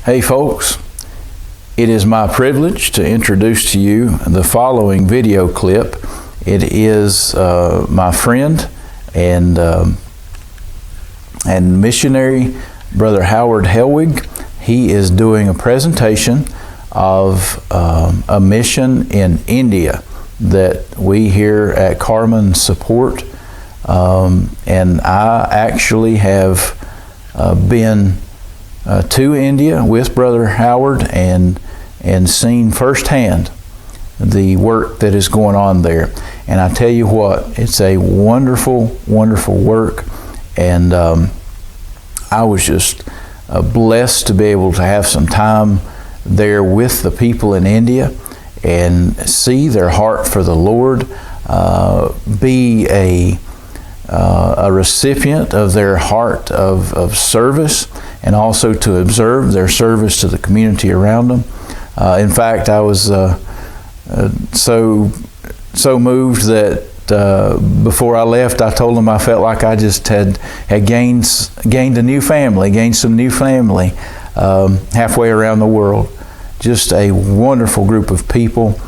Hey folks, it is my privilege to introduce to you the following video clip. It is my friend and missionary, Brother Howard Helwig. He is doing a presentation of a mission in India that we here at Carmen support. And I actually have been to India with Brother Howard and seen firsthand the work that is going on there. And I tell you what, it's a wonderful, wonderful work. And I was just blessed to be able to have some time there with the people in India and see their heart for the Lord, be a recipient of their heart of service, and also to observe their service to the community around them. In fact, I was so moved that before I left, I told them I felt like I just had gained a new family, gained some new family halfway around the world. Just a wonderful group of people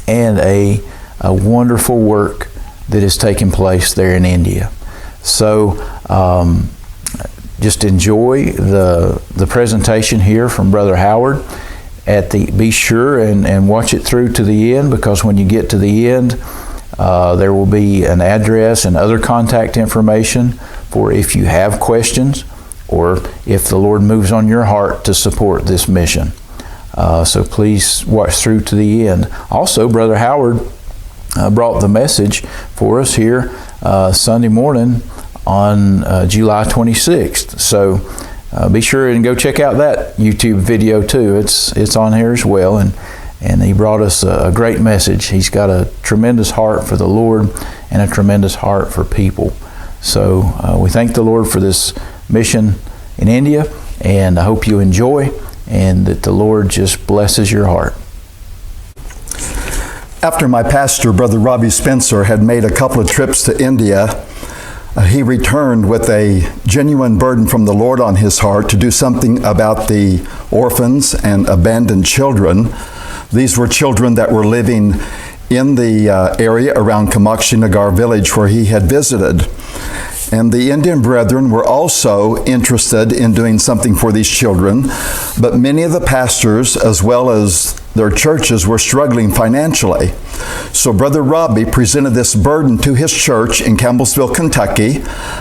and a wonderful work that is taking place there in India. So just enjoy the presentation here from Brother Howard. Be sure and watch it through to the end, because when you get to the end, there will be an address and other contact information for if you have questions or if the Lord moves on your heart to support this mission. So please watch through to the end. Also, Brother Howard brought the message for us here Sunday morning on July 26th. So be sure and go check out that YouTube video too. It's on here as well, and he brought us a great message. He's got a tremendous heart for the Lord and a tremendous heart for people. So we thank the Lord for this mission in India, and I hope you enjoy and that the Lord just blesses your heart. After my pastor, Brother Robbie Spencer, had made a couple of trips to India, he returned with a genuine burden from the Lord on his heart to do something about the orphans and abandoned children. These were children that were living in the area around Kamakshi Nagar village where he had visited. And the Indian brethren were also interested in doing something for these children, but many of the pastors, as well as their churches, were struggling financially. So Brother Robbie presented this burden to his church in Campbellsville, Kentucky.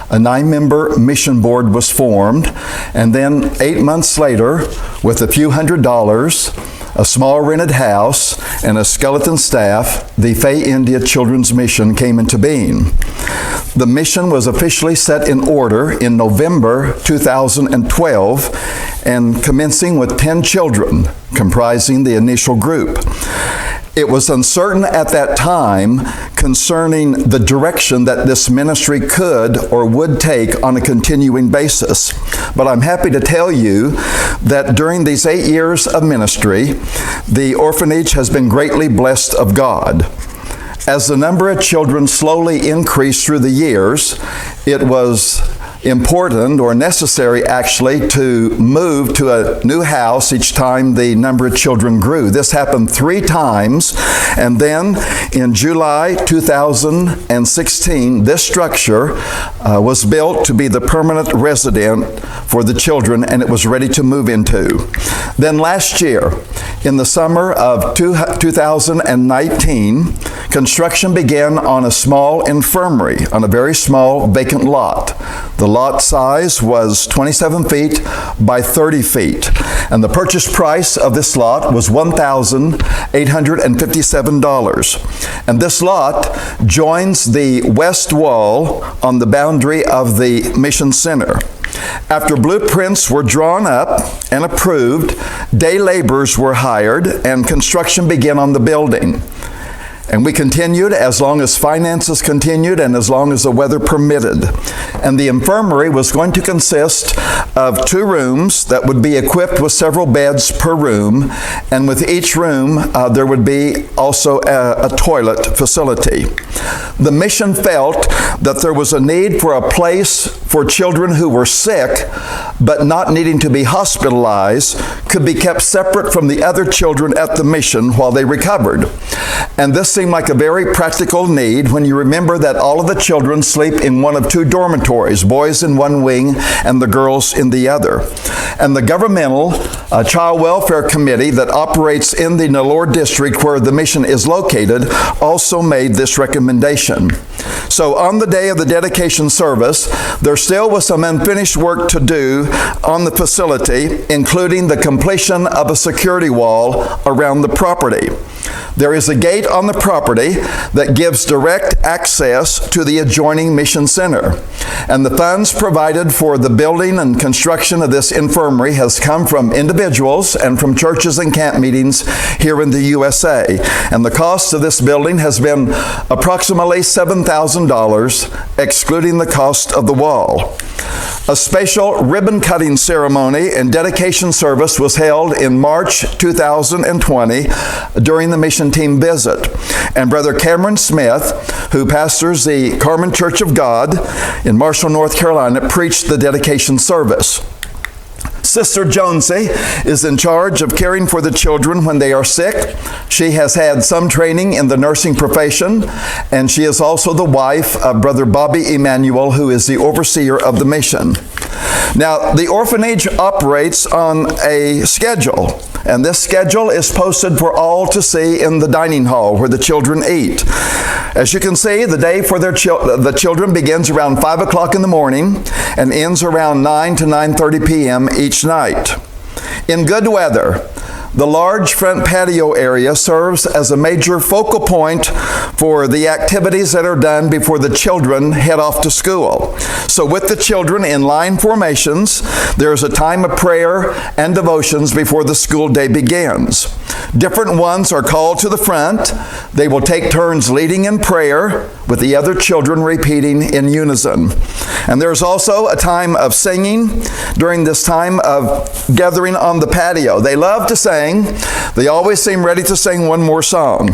A 9-member mission board was formed, and then 8 months later, with a few $100s, a small rented house, and a skeleton staff, the Fay India Children's Mission came into being. The mission was officially set in order in November 2012, and commencing with 10 children comprising the initial group. It was uncertain at that time concerning the direction that this ministry could or would take on a continuing basis. But I'm happy to tell you that during these 8 years of ministry, the orphanage has been greatly blessed of God. As the number of children slowly increased through the years, it was important or necessary actually to move to a new house each time the number of children grew. This happened 3 times, and then in July 2016 this structure was built to be the permanent resident for the children, and it was ready to move into. Then last year, in the summer of 2019, construction began on a small infirmary on a very small vacant lot. The lot size was 27 feet by 30 feet, and the purchase price of this lot was $1,857. And this lot joins the west wall on the boundary of the mission center. After blueprints were drawn up and approved, day laborers were hired, and construction began on the building. And we continued as long as finances continued and as long as the weather permitted. And the infirmary was going to consist of 2 rooms that would be equipped with several beds per room. And with each room, there would be also a toilet facility. The mission felt that there was a need for a place for children who were sick, but not needing to be hospitalized, could be kept separate from the other children at the mission while they recovered. And this seemed like a very practical need when you remember that all of the children sleep in one of 2 dormitories, boys in one wing and the girls in the other. And the governmental Child Welfare Committee that operates in the Nellore district where the mission is located also made this recommendation. So on the day of the dedication service, there still was some unfinished work to do on the facility, including the completion of a security wall around the property. There is a gate on the property that gives direct access to the adjoining mission center. And the funds provided for the building and construction of this infirmary has come from individuals and from churches and camp meetings here in the USA. And the cost of this building has been approximately $7,000, excluding the cost of the wall. A special ribbon cutting ceremony and dedication service was held in March 2020 during the mission team visit. And Brother Cameron Smith, who pastors the Carmen Church of God in Marshall, North Carolina, preached the dedication service. Sister Jonesy is in charge of caring for the children when they are sick. She has had some training in the nursing profession, and she is also the wife of Brother Bobby Emanuel, who is the overseer of the mission. Now, the orphanage operates on a schedule, and this schedule is posted for all to see in the dining hall where the children eat. As you can see, the day for the children begins around 5 o'clock in the morning and ends around 9 to 9:30 p.m. each night. In good weather, the large front patio area serves as a major focal point for the activities that are done before the children head off to school. So with the children in line formations, there's a time of prayer and devotions before the school day begins. Different ones are called to the front. They will take turns leading in prayer, with the other children repeating in unison. And there's also a time of singing during this time of gathering on the patio. They love to sing. They always seem ready to sing one more song.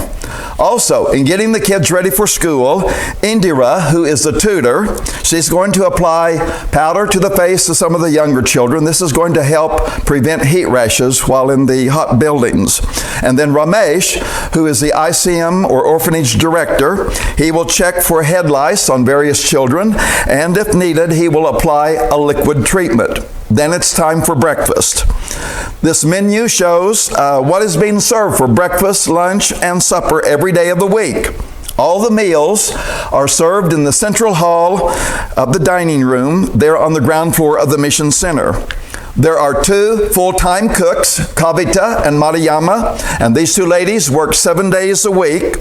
Also, in getting the kids ready for school, Indira, who is the tutor, she's going to apply powder to the face of some of the younger children. This is going to help prevent heat rashes while in the hot buildings. And then Ramesh, who is the ICM or orphanage director, he will check for head lice on various children, and if needed, he will apply a liquid treatment. Then it's time for breakfast. This menu shows what is being served for breakfast, lunch, and supper every day of the week. All the meals are served in the central hall of the dining room there on the ground floor of the mission center. There are 2 full-time cooks, Kavita and Mariyama, and these 2 ladies work 7 days a week.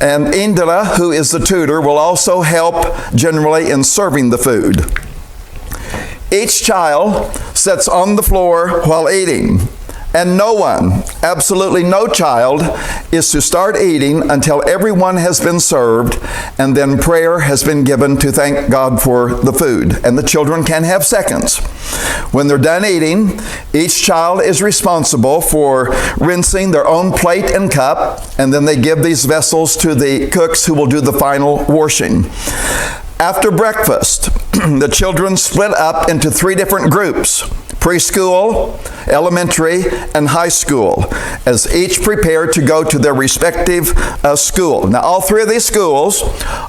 And Indira, who is the tutor, will also help generally in serving the food. Each child sits on the floor while eating, and no one, absolutely no child, is to start eating until everyone has been served, and then prayer has been given to thank God for the food, and the children can have seconds. When they're done eating, each child is responsible for rinsing their own plate and cup, and then they give these vessels to the cooks who will do the final washing. After breakfast, the children split up into 3 different groups: preschool, elementary, and high school, as each prepare to go to their respective school. Now, all 3 of these schools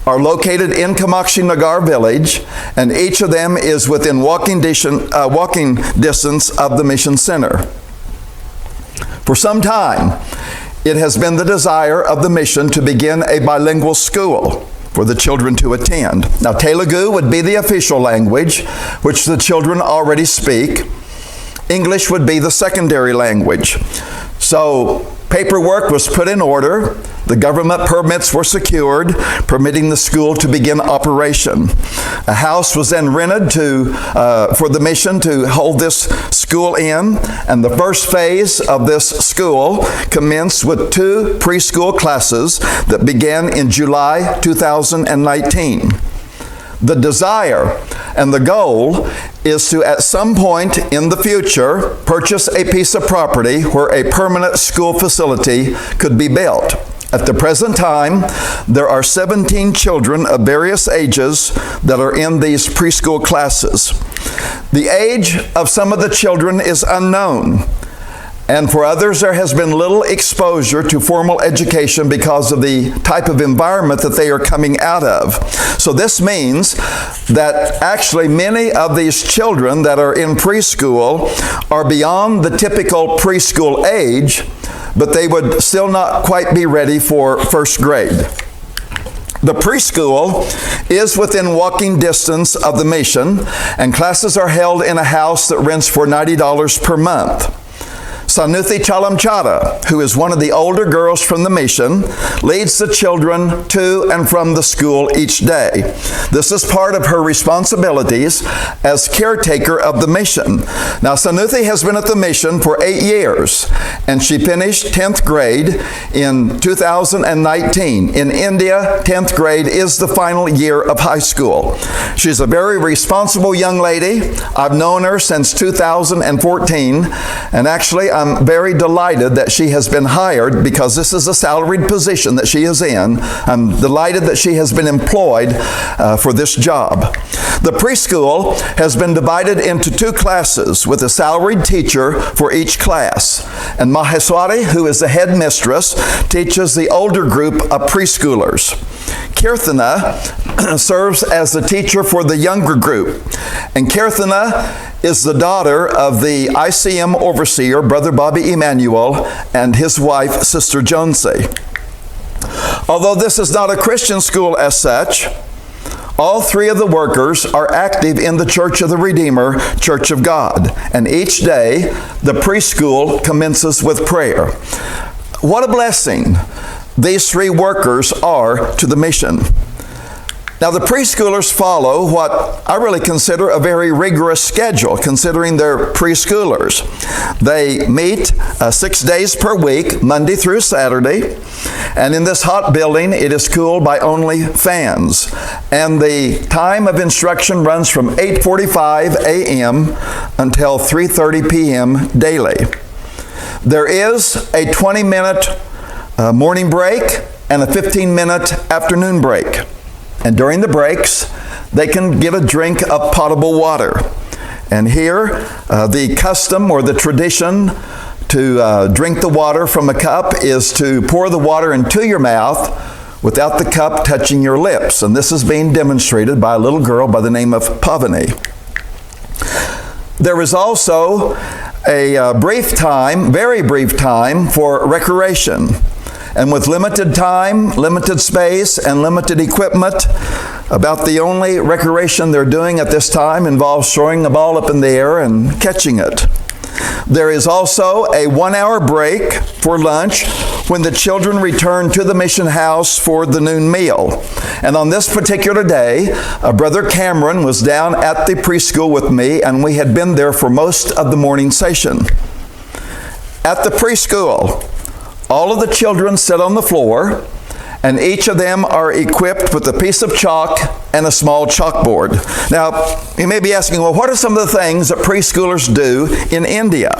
are located in Kamakshi Nagar village, and each of them is within walking distance of the mission center. For some time, it has been the desire of the mission to begin a bilingual school for the children to attend. Now, Telugu would be the official language, which the children already speak. English would be the secondary language. So Paperwork was put in order. The government permits were secured, permitting the school to begin operation. A house was then rented for the mission to hold this school in, and the first phase of this school commenced with 2 preschool classes that began in July 2019. The desire and the goal is to, at some point in the future, purchase a piece of property where a permanent school facility could be built. At the present time, there are 17 children of various ages that are in these preschool classes. The age of some of the children is unknown. And for others, there has been little exposure to formal education because of the type of environment that they are coming out of. So this means that actually many of these children that are in preschool are beyond the typical preschool age, but they would still not quite be ready for first grade. The preschool is within walking distance of the mission, and classes are held in a house that rents for $90 per month. Sanuthi Chalamchada, who is one of the older girls from the mission, leads the children to and from the school each day. This is part of her responsibilities as caretaker of the mission. Now, Sanuthi has been at the mission for 8 years, and she finished 10th grade in 2019. In India, 10th grade is the final year of high school. She's a very responsible young lady. I've known her since 2014, and actually I'm very delighted that she has been hired because this is a salaried position that she is in. I'm delighted that she has been employed for this job. The preschool has been divided into 2 classes with a salaried teacher for each class. And Maheswari, who is the headmistress, teaches the older group of preschoolers. Kirthana serves as the teacher for the younger group. And Kirthana is the daughter of the ICM overseer, Brother Bobby Emanuel, and his wife, Sister Jonesy. Although this is not a Christian school as such, all 3 of the workers are active in the Church of the Redeemer, Church of God. And each day, the preschool commences with prayer. What a blessing these 3 workers are to the mission. Now, the preschoolers follow what I really consider a very rigorous schedule, considering they're preschoolers. They meet 6 days per week, Monday through Saturday, and in this hot building, it is cooled by only fans. And the time of instruction runs from 8:45 a.m. until 3:30 p.m. daily. There is a 20-minute morning break and a 15-minute afternoon break. And during the breaks, they can give a drink of potable water. And here, the custom or the tradition to drink the water from a cup is to pour the water into your mouth without the cup touching your lips. And this is being demonstrated by a little girl by the name of Pavani. There is also a brief time, very brief time, for recreation. And with limited time, limited space, and limited equipment, about the only recreation they're doing at this time involves throwing the ball up in the air and catching it. There is also a 1-hour break for lunch when the children return to the mission house for the noon meal. And on this particular day, Brother Cameron was down at the preschool with me, and we had been there for most of the morning session. At the preschool, all of the children sit on the floor, and each of them are equipped with a piece of chalk and a small chalkboard. Now, you may be asking, well, what are some of the things that preschoolers do in India?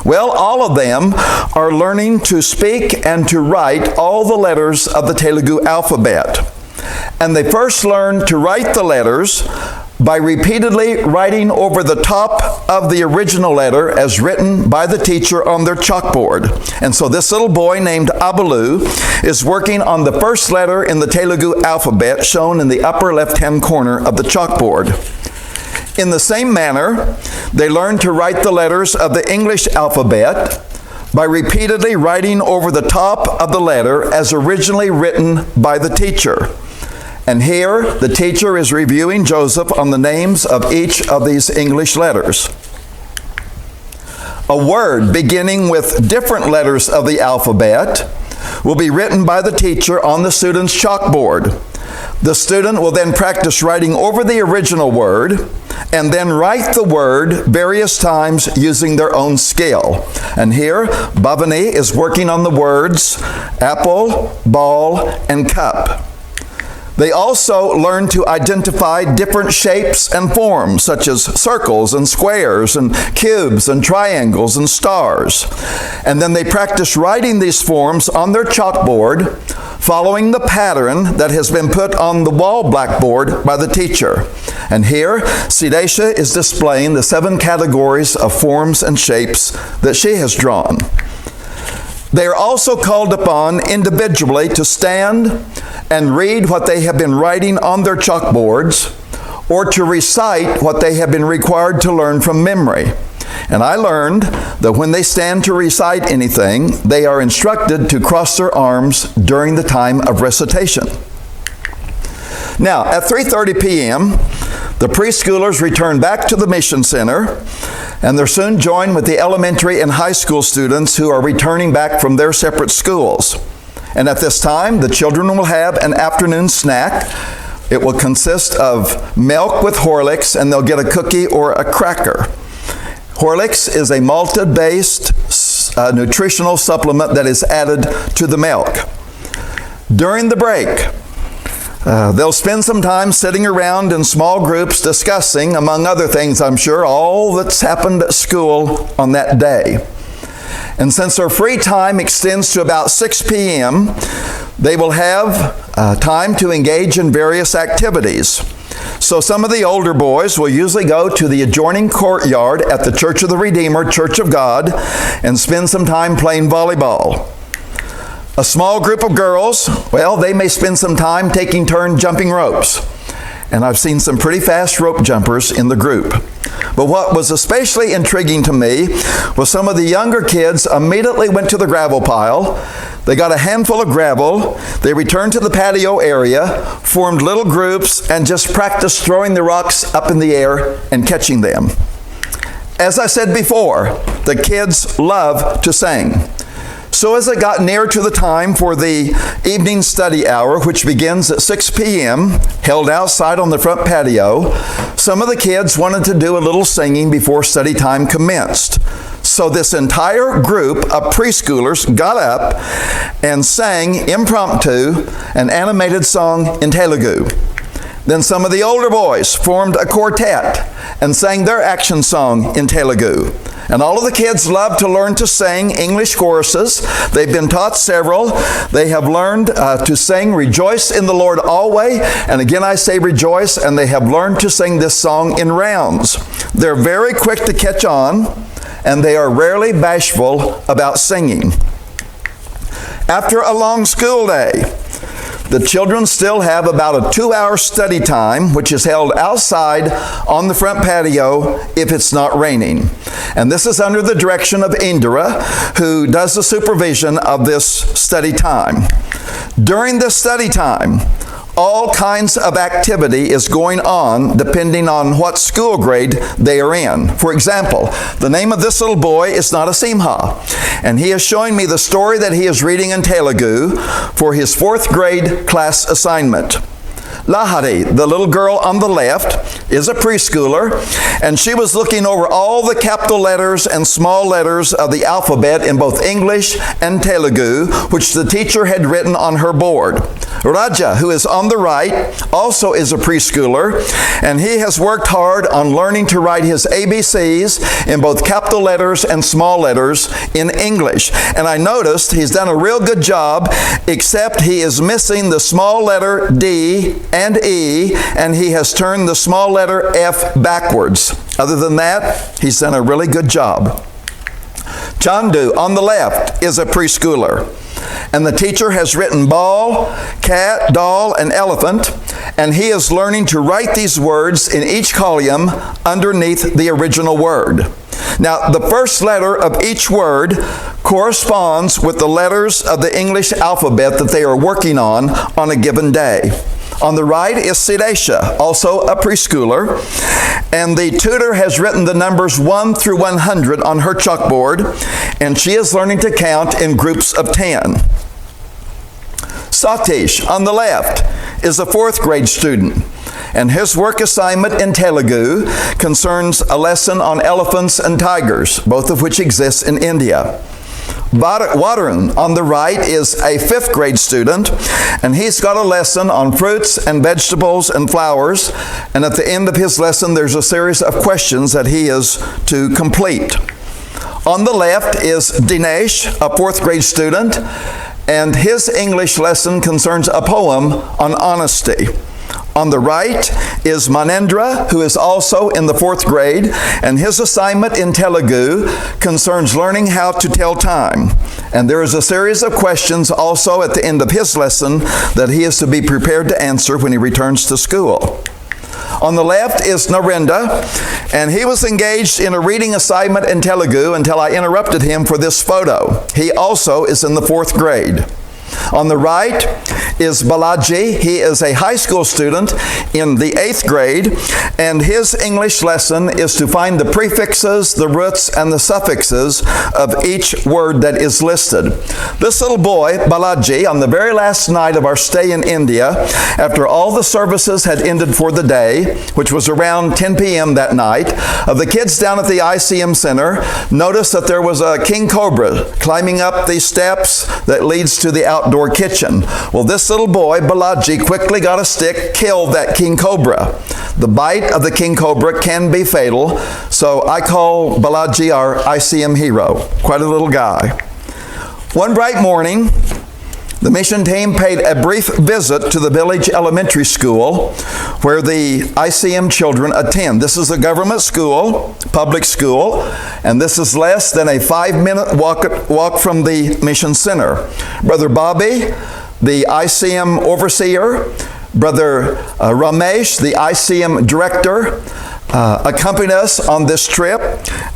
Well, all of them are learning to speak and to write all the letters of the Telugu alphabet. And they first learn to write the letters by repeatedly writing over the top of the original letter as written by the teacher on their chalkboard. And so this little boy named Abalu is working on the first letter in the Telugu alphabet shown in the upper left-hand corner of the chalkboard. In the same manner, they learn to write the letters of the English alphabet by repeatedly writing over the top of the letter as originally written by the teacher. And here, the teacher is reviewing Joseph on the names of each of these English letters. A word beginning with different letters of the alphabet will be written by the teacher on the student's chalkboard. The student will then practice writing over the original word and then write the word various times using their own scale. And here, Bhavani is working on the words apple, ball, and cup. They also learn to identify different shapes and forms, such as circles and squares and cubes and triangles and stars. And then they practice writing these forms on their chalkboard, following the pattern that has been put on the wall blackboard by the teacher. And here, Siddesha is displaying the 7 categories of forms and shapes that she has drawn. They are also called upon individually to stand and read what they have been writing on their chalkboards, or to recite what they have been required to learn from memory. And I learned that when they stand to recite anything, they are instructed to cross their arms during the time of recitation. Now, at 3:30 p.m., the preschoolers return back to the mission center, and they're soon joined with the elementary and high school students who are returning back from their separate schools. And at this time, the children will have an afternoon snack. It will consist of milk with Horlicks, and they'll get a cookie or a cracker. Horlicks is a malted-based nutritional supplement that is added to the milk. During the break, they'll spend some time sitting around in small groups discussing, among other things I'm sure, all that's happened at school on that day. And since their free time extends to about 6 p.m., they will have time to engage in various activities. So some of the older boys will usually go to the adjoining courtyard at the Church of the Redeemer, Church of God, and spend some time playing volleyball. A small group of girls, well, they may spend some time taking turns jumping ropes. And I've seen some pretty fast rope jumpers in the group. But what was especially intriguing to me was some of the younger kids immediately went to the gravel pile. They got a handful of gravel. They returned to the patio area, formed little groups, and just practiced throwing the rocks up in the air and catching them. As I said before, the kids love to sing. So as it got near to the time for the evening study hour, which begins at 6 p.m., held outside on the front patio, some of the kids wanted to do a little singing before study time commenced. So this entire group of preschoolers got up and sang impromptu an animated song in Telugu. Then some of the older boys formed a quartet and sang their action song in Telugu. And all of the kids love to learn to sing English choruses. They've been taught several. They have learned to sing Rejoice in the Lord Always. And again I say rejoice, and they have learned to sing this song in rounds. They're very quick to catch on, and they are rarely bashful about singing. After a long school day, the children still have about a 2-hour study time, which is held outside on the front patio if it's not raining. And this is under the direction of Indra, who does the supervision of this study time. During this study time, all kinds of activity is going on depending on what school grade they are in. For example, the name of this little boy is Narasimha, and he is showing me the story that he is reading in Telugu for his 4th grade class assignment. Lahari, the little girl on the left, is a preschooler, and she was looking over all the capital letters and small letters of the alphabet in both English and Telugu, which the teacher had written on her board. Raja, who is on the right, also is a preschooler, and he has worked hard on learning to write his ABCs in both capital letters and small letters in English. And I noticed he's done a real good job, except he is missing the small letter D and E, and he has turned the small letter F backwards. Other than that, he's done a really good job. Chandu, on the left, is a preschooler, and the teacher has written ball, cat, doll, and elephant, and he is learning to write these words in each column underneath the original word. Now, the first letter of each word corresponds with the letters of the English alphabet that they are working on a given day. On the right is Siddesha, also a preschooler, and the tutor has written the numbers 1 through 100 on her chalkboard, and she is learning to count in groups of 10. Satish, on the left, is a 4th grade student, and his work assignment in Telugu concerns a lesson on elephants and tigers, both of which exist in India. Varun, on the right, is a 5th grade student, and he's got a lesson on fruits and vegetables and flowers, and at the end of his lesson there's a series of questions that he is to complete. On the left is Dinesh, a 4th grade student, and his English lesson concerns a poem on honesty. On the right is Manendra, who is also in the 4th grade, and his assignment in Telugu concerns learning how to tell time. And there is a series of questions also at the end of his lesson that he is to be prepared to answer when he returns to school. On the left is Narendra, and he was engaged in a reading assignment in Telugu until I interrupted him for this photo. He also is in the 4th grade. On the right is Balaji. He is a high school student in the 8th grade, and his English lesson is to find the prefixes, the roots, and the suffixes of each word that is listed. This little boy, Balaji, on the very last night of our stay in India, after all the services had ended for the day, which was around 10 p.m. that night, the kids down at the ICM Center noticed that there was a king cobra climbing up the steps that leads to the outdoor kitchen. Well, this little boy, Balaji, quickly got a stick, killed that king cobra. The bite of the king cobra can be fatal, so I call Balaji our ICM hero. Quite a little guy. One bright morning, the mission team paid a brief visit to the village elementary school where the ICM children attend. This is a government school, public school, and this is less than a 5-minute walk from the mission center. Brother Bobby, the ICM overseer, Brother Ramesh, the ICM director, accompanied us on this trip,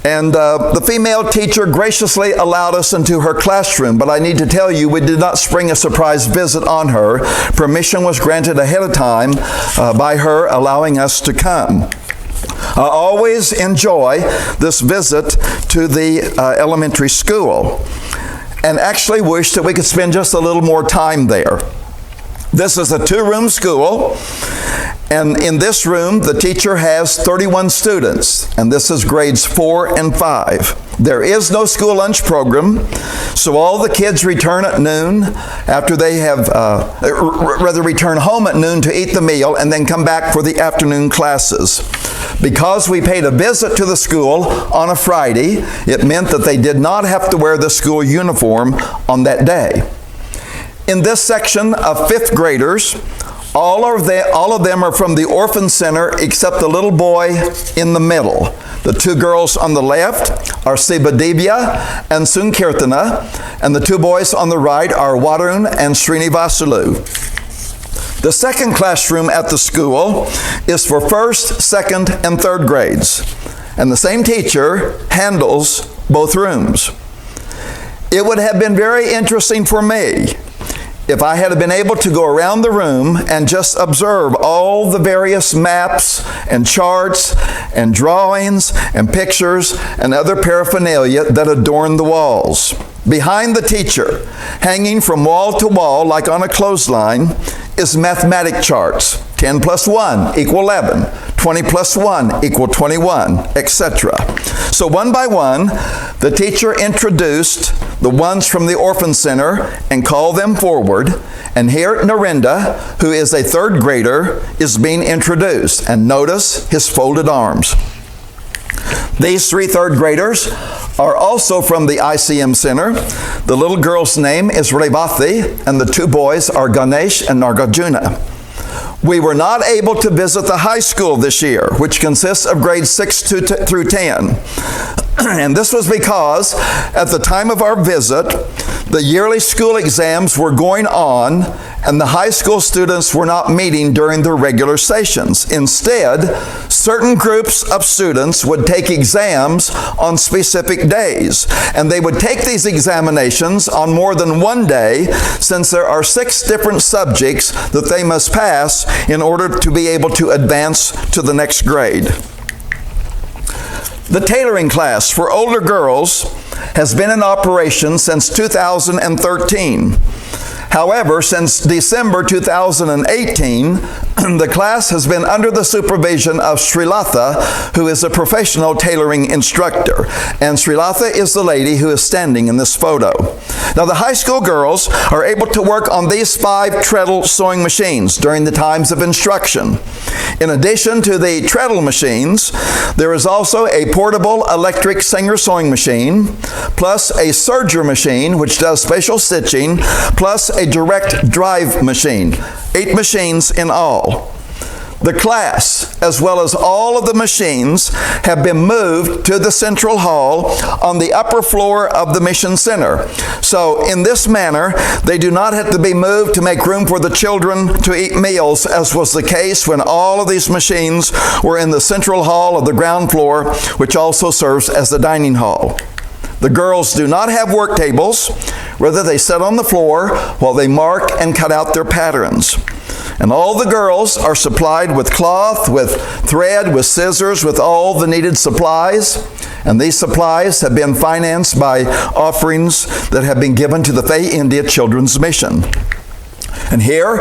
and the female teacher graciously allowed us into her classroom. But I need to tell you, we did not spring a surprise visit on her. Permission was granted ahead of time by her allowing us to come. I always enjoy this visit to the elementary school, and actually wish that we could spend just a little more time there. This is a 2-room school, and in this room the teacher has 31 students, and this is grades 4 and 5. There is no school lunch program, so all the kids return at noon after they have, return home at noon to eat the meal and then come back for the afternoon classes. Because we paid a visit to the school on a Friday, it meant that they did not have to wear the school uniform on that day. In this section of 5th graders, all of them are from the orphan center except the little boy in the middle. The 2 girls on the left are Sibadivya and Sunkirtana, and the 2 boys on the right are Varun and Srinivasulu. The second classroom at the school is for 1st, 2nd, and 3rd grades, and the same teacher handles both rooms. It would have been very interesting for me if I had been able to go around the room and just observe all the various maps and charts and drawings and pictures and other paraphernalia that adorn the walls. Behind the teacher, hanging from wall to wall like on a clothesline, is mathematic charts. 10 plus 1 equal 11. 20 plus 1 equal 21, etc. So one by one, the teacher introduced the ones from the orphan center and called them forward. And here Narendra, who is a 3rd grader, is being introduced. And notice his folded arms. These 3 3rd graders are also from the ICM Center. The little girl's name is Revathi, and the 2 boys are Ganesh and Nagarjuna. We were not able to visit the high school this year, which consists of grades 6 through 10. And this was because at the time of our visit, The yearly school exams were going on, and the high school students were not meeting during their regular sessions. Instead, certain groups of students would take exams on specific days, and they would take these examinations on more than one day, since there are 6 different subjects that they must pass in order to be able to advance to the next grade. The tailoring class for older girls has been in operation since 2013. However, since December 2018, the class has been under the supervision of Srilatha, who is a professional tailoring instructor. And Srilatha is the lady who is standing in this photo. Now, the high school girls are able to work on these 5 treadle sewing machines during the times of instruction. In addition to the treadle machines, there is also a portable electric Singer sewing machine, plus a serger machine, which does special stitching, plus a direct drive machine. 8 machines in all. The class, as well as all of the machines, have been moved to the central hall on the upper floor of the Mission Center. So in this manner, they do not have to be moved to make room for the children to eat meals, as was the case when all of these machines were in the central hall of the ground floor, which also serves as the dining hall. The girls do not have work tables. Rather, they sit on the floor while they mark and cut out their patterns. And all the girls are supplied with cloth, with thread, with scissors, with all the needed supplies. And these supplies have been financed by offerings that have been given to the Faye India Children's Mission. And here,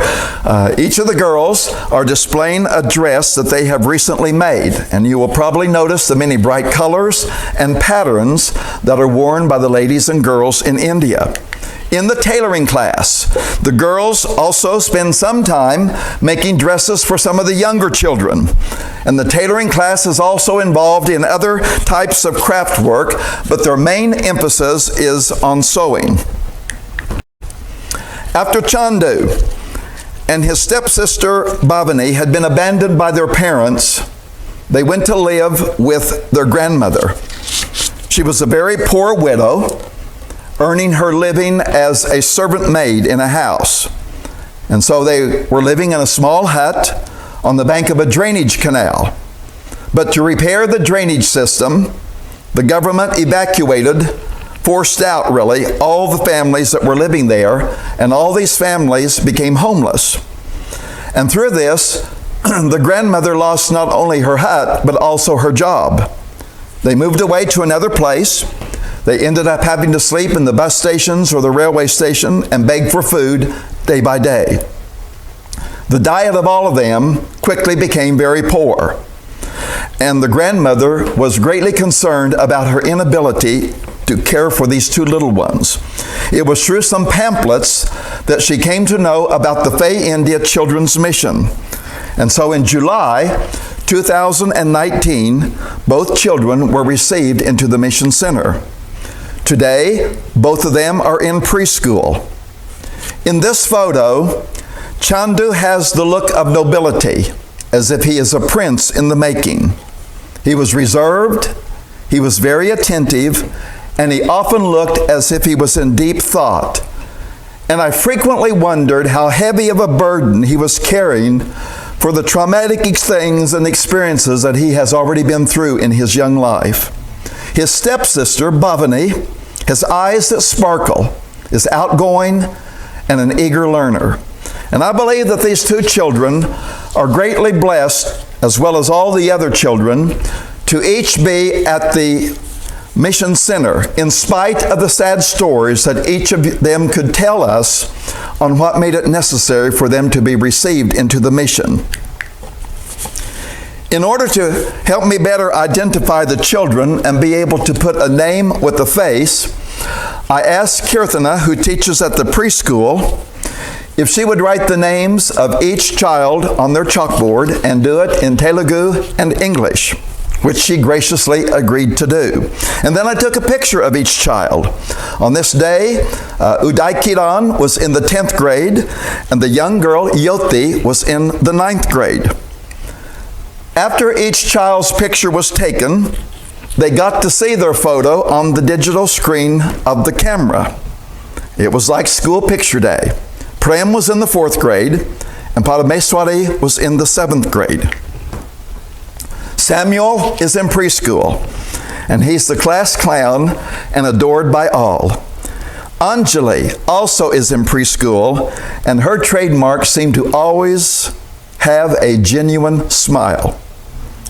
each of the girls are displaying a dress that they have recently made. And you will probably notice the many bright colors and patterns that are worn by the ladies and girls in India. In the tailoring class, the girls also spend some time making dresses for some of the younger children. And the tailoring class is also involved in other types of craft work, but their main emphasis is on sewing. After Chandu and his stepsister Bhavani had been abandoned by their parents, they went to live with their grandmother. She was a very poor widow, earning her living as a servant maid in a house. And so they were living in a small hut on the bank of a drainage canal. But to repair the drainage system, the government forced out really, all the families that were living there, and all these families became homeless. And through this, the grandmother lost not only her hut, but also her job. They moved away to another place. They ended up having to sleep in the bus stations or the railway station and beg for food day by day. The diet of all of them quickly became very poor. And the grandmother was greatly concerned about her inability to care for these 2 little ones. It was through some pamphlets that she came to know about the Faye India Children's Mission. And so in July 2019, both children were received into the Mission Center. Today, both of them are in preschool. In this photo, Chandu has the look of nobility, as if he is a prince in the making. He was reserved, he was very attentive, and he often looked as if he was in deep thought. And I frequently wondered how heavy of a burden he was carrying for the traumatic things and experiences that he has already been through in his young life. His stepsister, Bhavani, has eyes that sparkle, is outgoing, and an eager learner. And I believe that these 2 children are greatly blessed, as well as all the other children, to each be at the Mission Center, in spite of the sad stories that each of them could tell us on what made it necessary for them to be received into the mission. In order to help me better identify the children and be able to put a name with a face, I asked Kirthana, who teaches at the preschool, if she would write the names of each child on their chalkboard and do it in Telugu and English, which she graciously agreed to do. And then I took a picture of each child. On this day, Uday Kiran was in the 10th grade, and the young girl, Yoti, was in the 9th grade. After each child's picture was taken, they got to see their photo on the digital screen of the camera. It was like school picture day. Prem was in the 4th grade, and Parameswari was in the 7th grade. Samuel is in preschool, and he's the class clown and adored by all. Anjali also is in preschool, and her trademark seemed to always have a genuine smile.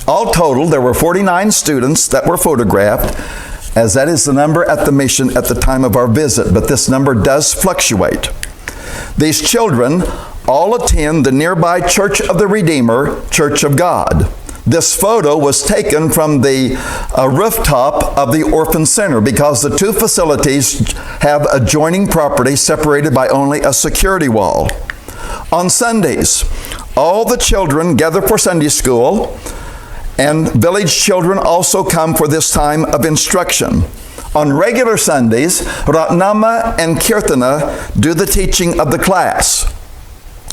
All total, there were 49 students that were photographed, as that is the number at the mission at the time of our visit, but this number does fluctuate. These children all attend the nearby Church of the Redeemer, Church of God. This photo was taken from the rooftop of the Orphan Center because the two facilities have adjoining property separated by only a security wall. On Sundays, all the children gather for Sunday school, and village children also come for this time of instruction. On regular Sundays, Ratnama and Kirtana do the teaching of the class.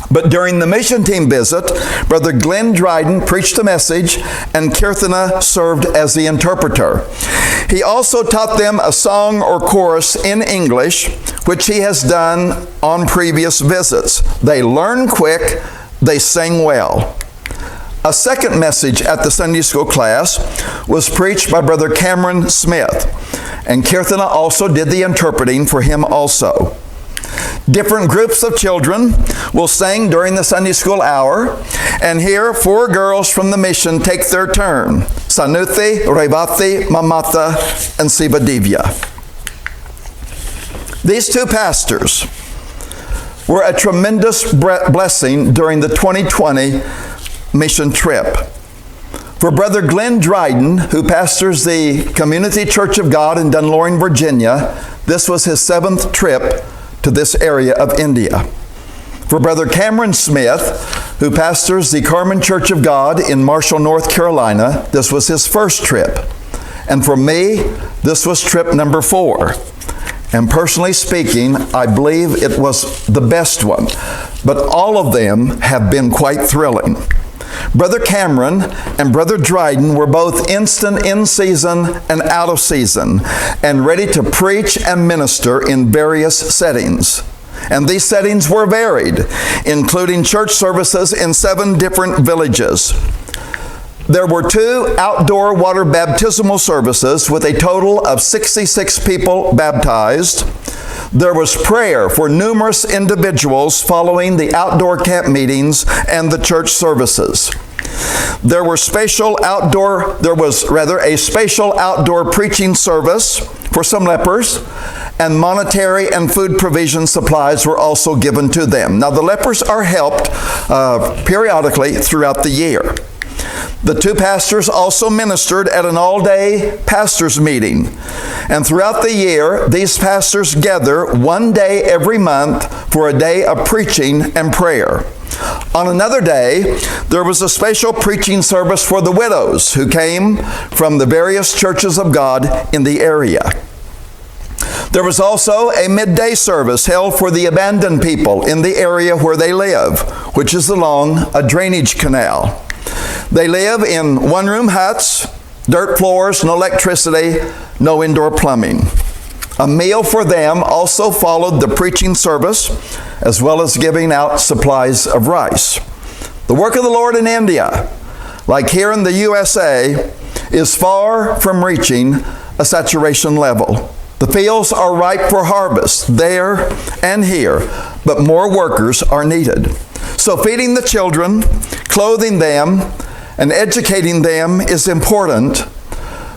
But during the mission team visit, Brother Glenn Dryden preached a message, and Kirtana served as the interpreter. He also taught them a song or chorus in English, which he has done on previous visits. They learn quick, they sing well. A second message at the Sunday school class was preached by Brother Cameron Smith, and Kirtana also did the interpreting for him also. Different groups of children will sing during the Sunday school hour, and here 4 girls from the mission take their turn: Sanuthi, Revati, Mamata, and Sivadivya. These 2 pastors were a tremendous blessing during the 2020 mission trip. For Brother Glenn Dryden, who pastors the Community Church of God in Dunlorin, Virginia, this was his 7th trip to this area of India. For Brother Cameron Smith, who pastors the Carmen Church of God in Marshall, North Carolina, this was his 1st trip. And for me, this was trip number 4. And personally speaking, I believe it was the best one. But all of them have been quite thrilling. Brother Cameron and Brother Dryden were both instant in season and out of season, and ready to preach and minister in various settings. And these settings were varied, including church services in 7 different villages. There were 2 outdoor water baptismal services with a total of 66 people baptized. There was prayer for numerous individuals following the outdoor camp meetings and the church services. There was a spatial outdoor preaching service for some lepers, and monetary and food provision supplies were also given to them. Now, the lepers are helped periodically throughout the year. The 2 pastors also ministered at an all-day pastors' meeting. And throughout the year, these pastors gather 1 day every month for a day of preaching and prayer. On another day, there was a special preaching service for the widows who came from the various churches of God in the area. There was also a midday service held for the abandoned people in the area where they live, which is along a drainage canal. They live in 1-room huts, dirt floors, no electricity, no indoor plumbing. A meal for them also followed the preaching service, as well as giving out supplies of rice. The work of the Lord in India, like here in the USA, is far from reaching a saturation level. The fields are ripe for harvest there and here, but more workers are needed. So feeding the children, clothing them, and educating them is important,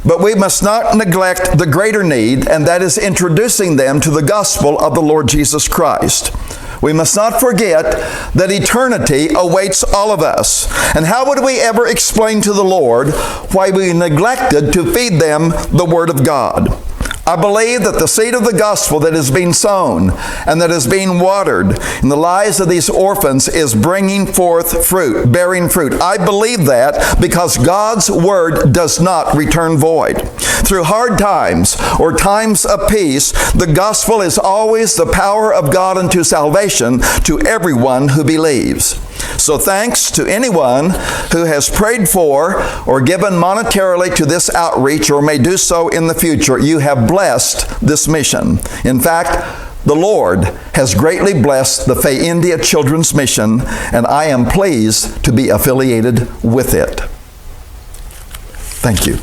but we must not neglect the greater need, and that is introducing them to the gospel of the Lord Jesus Christ. We must not forget that eternity awaits all of us. And how would we ever explain to the Lord why we neglected to feed them the Word of God? I believe that the seed of the gospel that is being sown and that is being watered in the lives of these orphans is bringing forth fruit, bearing fruit. I believe that because God's word does not return void. Through hard times or times of peace, the gospel is always the power of God unto salvation to everyone who believes. So thanks to anyone who has prayed for or given monetarily to this outreach or may do so in the future. You have blessed this mission. In fact, The Lord has greatly blessed the Fay India Children's Mission, and I am pleased to be affiliated with it. Thank you.